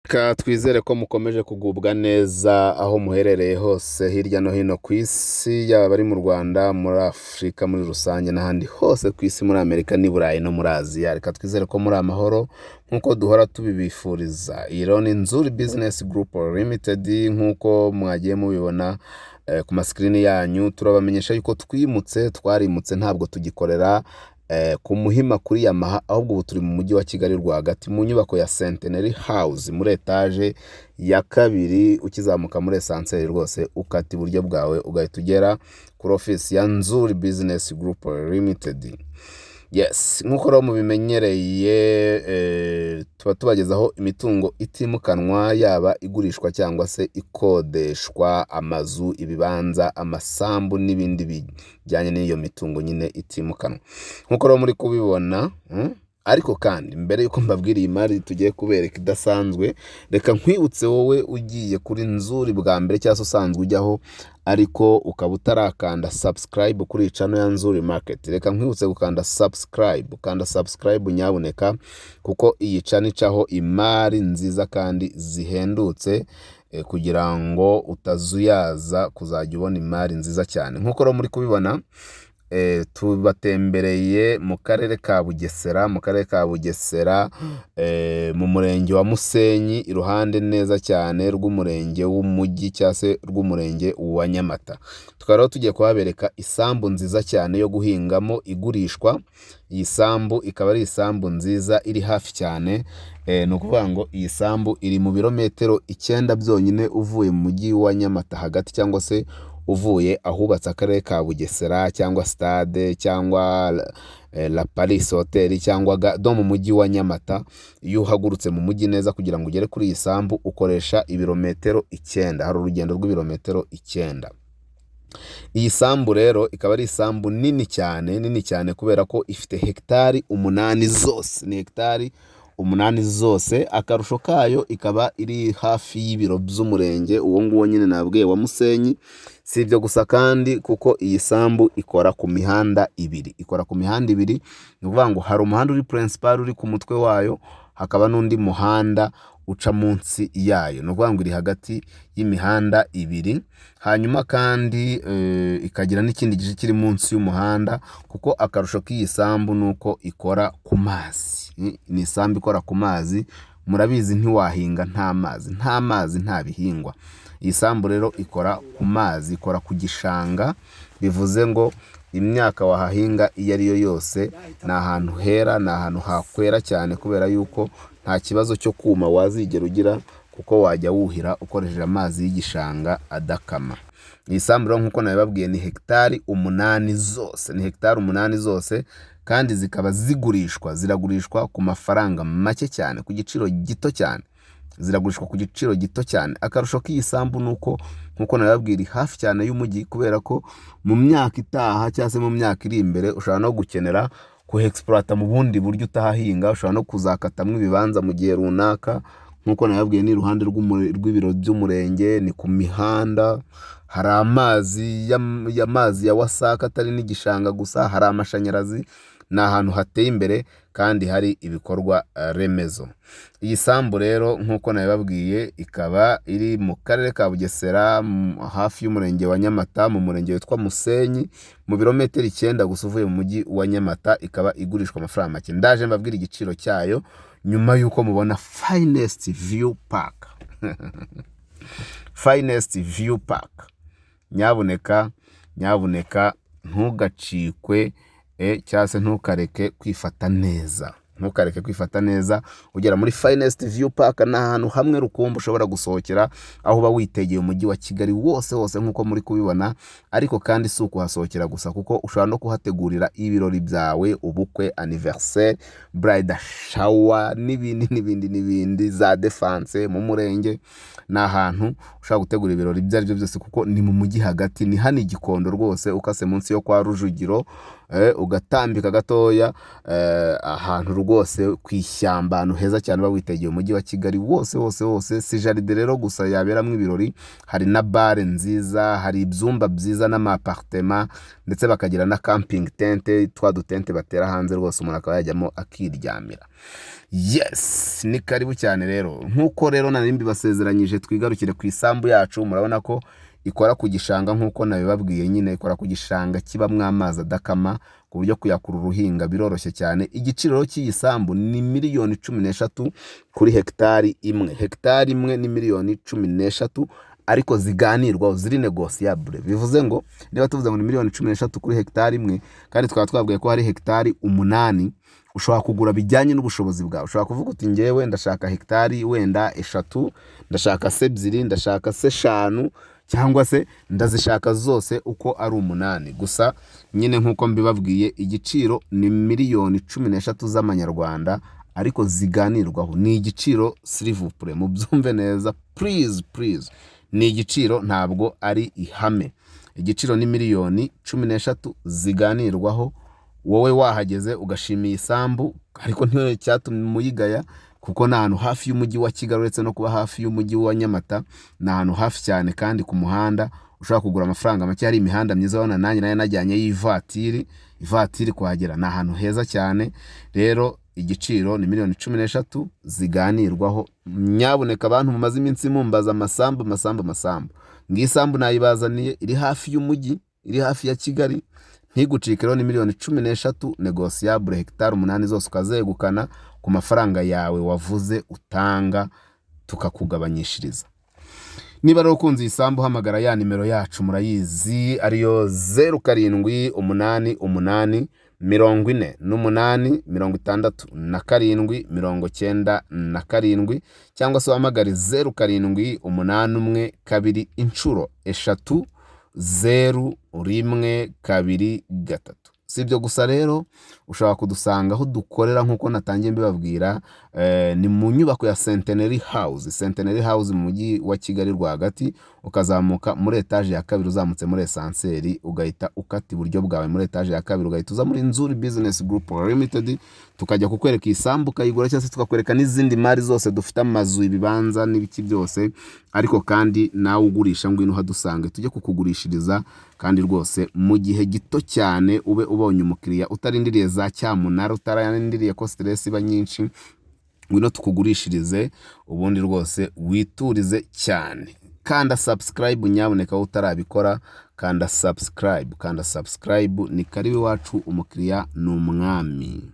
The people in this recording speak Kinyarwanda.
Twizere ko mukomeje kugubwa neza aho muherereye hose hirya no hino ku isi, yaba bari mu Rwanda, muri Afurika muri rusange n'ahandi hose ku isi, muri Amerika n'i Burayi no muri Aziya. Reka twizere ko muri amahoro nk'uko duhora tubibifuriza. Iyi rero ni Nzuri Business Group Limited nk'uko mwagiye mubibona ku maskrini yanyu. Turabamenyesha yuko twarimutse ntabwo tugikorera ku Muhima kuri Yamaha, ahubwo ubu turi mu mujyi wa Kigali rwagati mu nyubako ya Centenary House muri etage ya kabiri. Ukizamuka muri esanseri rwose ukata iburyo bwawe ugahita ugera kuri office ya Nzuri Business Group Limited. Yes, nk'uko rero mubimenyereye tuba tubagezaho imitungo itimukanwa, yaba igurishwa cyangwa se ikodeshwa, amazu, ibibanza, amasambu n'ibindi bijyanye n'iyo mitungo nyine itimukanwa nk'uko rero muri kubibona. Ariko kandi mbere yuko mbabwira iyi mari tugiye kubereka idasanzwe, reka nkwibutse wowe ugiye kuri Nzuri bwa mbere cyangwa se usanzwe ujyaho ariko ukaba utarakanda subscribe kuri channel ya Nzuri Market, reka nkwibutse gukanda subscribe. Kanda subscribe nyabuneka, kuko iyi channel icaho imari nziza kandi zihendutse, kugira ngo utazuyaza kuzajya ubona imari nziza cyane. Nk'uko rero muri kubibona, tubatembereye mu karere ka Bugesera, mu murenge wa Musenyi, iruhande neza cyane rw'umurenge w'umujyi cyangwa se rw'umurenge wa Nyamata. Tukaba rero tugiye kuhabereka isambu nziza cyane yo guhingamo igurishwa. Iyi sambu ikaba ari isambu nziza iri hafi cyane, ni ukuvuga ngo iyi sambu iri mu birometero 9 byonyine uvuye mu mujyi wa Nyamata hagati, cyangwa se uvuye ahubatse akarere ka Bugesera cyangwa stade cyangwa La Paris Hotel cyangwa do mu mujyi wa Nyamata. Iyo uhagurutse mu mujyi neza kugira ngo ugere kuri iyi sambu ukoresha ibirometero 9, hari urugendo rw'ibirometero 9. Iyi sambu rero ikaba ari isambu nini cyane kubera ko ifite hegitari 8 zose, ni hegitari 8 zose. Akarusho kayo ikaba iri hafi y'ibiro by'umurenge uwo nguwo nyine nabwiye wa Musenyi. Si ibyo gusa kandi, kuko iyi sambu ikora ku mihanda ibiri, ni ukuvuga ngo hari umuhanda uri principal uri ku mutwe wayo, hakaba n'undi muhanda uca munsi yayo, ni ukuvuga ngo iri hagati y'imihanda ibiri. Hanyuma kandi ikagira n'ikindi gice kiri munsi y'umuhanda, kuko akarusho k'iyi sambu nuko ikora ku mazi. Ni isambu ikora ku mazi. Murabizi ntiwahinga nta mazi nta bihingwa. Iyi sambu rero ikora ku mazi, ikora ku gishanga, bivuze ngo imyaka wahahinga iyo ari yo yose ni ahantu hera, ni ahantu hakwera cyane, kubera yuko nta kibazo cyo kuma wazigera ugira, kuko wajya wuhira ukoresheje amazi y'igishanga adakama. Iyi sambu rero nk'uko nabibabwiye ni hegitari 8 zose, kandi zikaba ziragurishwa ku mafaranga make cyane, ku giciro gito cyane. Akarusho k'iyi sambu nuko nk'uko nabibabwiye iri hafi cyane y'umujyi, kubera ko mu myaka itaha cyangwa se mu myaka iri imbere ushobora no gukenera kuhexploita mu bundi buryo utahahinga. Ushobora no kuzakatamwa ibibanza mu gihe runaka. Nk'uko nabibabwiye ni iruhande rw'ibiro by'umurenge, ni ku mihanda, hari amazi ya wasaka atari n'igishanga gusa, hari amashanyarazi. Ni ahantu hateye imbere kandi hari ibikorwa remezo. Iyi sambu rero nk'uko nabibabwiye ikaba iri mu karere ka Bugesera, hafi y'umurenge wa Nyamata, mu murenge witwa Musenyi, mu birometero 9 gusa uvuye mu mujyi wa Nyamata. Ikaba igurishwa amafaranga make. Ndaje mbabwira igiciro cyayo nyuma yuko mubona Finest View Park. Finest View Park. Nyabuneka ntugacikwe, cyangwa se ntukareke kwifata neza. Ugera muri Finest View Park, ni ahantu hamwe rukumbi ushobora gusohokera, aho uba witegeye umujyi wa Kigali wose nk'uko muri kubibona. Ariko kandi si ukuhasohokera gusa, kuko ushobora no kuhategurira ibirori byawe, ubukwe, anniversaire, bride shower n'ibindi za defense mu murenge. Ni ahantu ushobora gutegura ibirori ibyo ari byo byose, kuko ni mu mujyi hagati. Ni hano i Gikondo rwose, ukase munsi yo kwa Rujugiro, ugatambika gatoya, ahantu rwose ku ishyamba ahantu heza cyane bawitegeye umujyi wa Kigali wose. Si jaride rero gusa yaberamo ibirori, hari na bare nziza, hari ibyumba byiza n'amapartema, ndetse bakagira na camping tente, twa dutente batera hanze rwose umuntu akaba yajyamo akiryamira. Yes, ni karibu cyane rero. Nkuko rero nari mbibasezeranyije, twigarukire ku isambu yacu. Murabona ko ikora ku gishanga nkuko nabibabwiye, nyine ikora ku gishanga kibamwo amazi adakama, ku buryo kuyakura uruhinga biroroshye cyane. Igiciro cy'iyi sambu ni miliyoni 13 kuri hegitari imwe. Hegitari imwe ni miliyoni 13, ariko ziganirwaho, ziri negotiable. Bivuze ngo niba tuvuze ngo ni miliyoni 13 kuri hegitari imwe, kandi twaba twabwiye ko hari hegitari 8, ushobora kugura bijyanye n'ubushobozi bwawe. Ushobora kuvuga uti ngewe ndashaka hegitari wenda 3, ndashaka se 2, ndashaka se 5, cyangwa se ndazishaka zose uko ari 8. Gusa nyine nkuko mbibabwiye, igiciro ni miliyoni 13 z'amanyarwanda, ariko ziganirwaho. Ni igiciro s'il vous plaît, mubyumve neza, please. Ni igiciro, ntabwo ari ihame. Igiciro ni miliyoni 13 ziganirwaho. Wowe wahageze ugashimiye isambu, ariko ntiyo cyatumye muyigaya, kuko ni ahantu hafi y'umujyi wa Kigali. Uretse no kuba hafi y'umujyi wa Nyamata, ni ahantu hafi cyane, kandi ku muhanda ushobora kugura amafaranga make. Hari imihanda myiza, wana nanjye nayo najyanye y'ivatiri kuhagera. Ni ahantu heza cyane. Rero igiciro ni miliyoni 13 ziganirwaho. Nyabuneka abantu mumaze iminsi mumbaza amasambu. Ngisambu nayibazaniye, iri hafi y'umujyi, iri hafi ya Kigali. Ntigucike rero, ni miliyoni 13, negotiable, hegitari 8 zose ukazegukana ku mafaranga yawe wavuze utanga, tukakugabanyishiriza. Niba rero ukunze isambu, hamagara ya nimero yacu murayizi, ariyo 0788 48 67 cyangwa se wahamagare 0781 inshuro 3 01223. Si ibyo gusa rero, ushobora kudusanga aho dukorera nkuko natangiye mbibabwira, ni mu nyubako ya Centenary House mu mujyi wa Kigali rwagati. Ukazamuka muri etaje ya 2, uzamutse muri esanseri, ugahita ukata iburyo bwawe muri etaje ya 2, ugahita uza muri Nzuri Business Group Limited, tukajya kukwereka isambu ukayigura, cyangwa se tukakwereka n'izindi mari zose dufite, amazu, ibibanza n'ibiki byose. Ariko kandi nawe ugurisha, ngwino hadusange tujye kukugurishiriza, kandi rwose mu gihe gito cyane ube ubonye umukiriya, utarindiriye za cyamunara, utarindiriye ko stress iba nyinshi. Ngwino tukugurishirize, ubundi rwose witurize cyane. Kanda subscribe nyabuneka utarabikora, kanda subscribe. Ni karibu wacu, umukiriya ni umwami.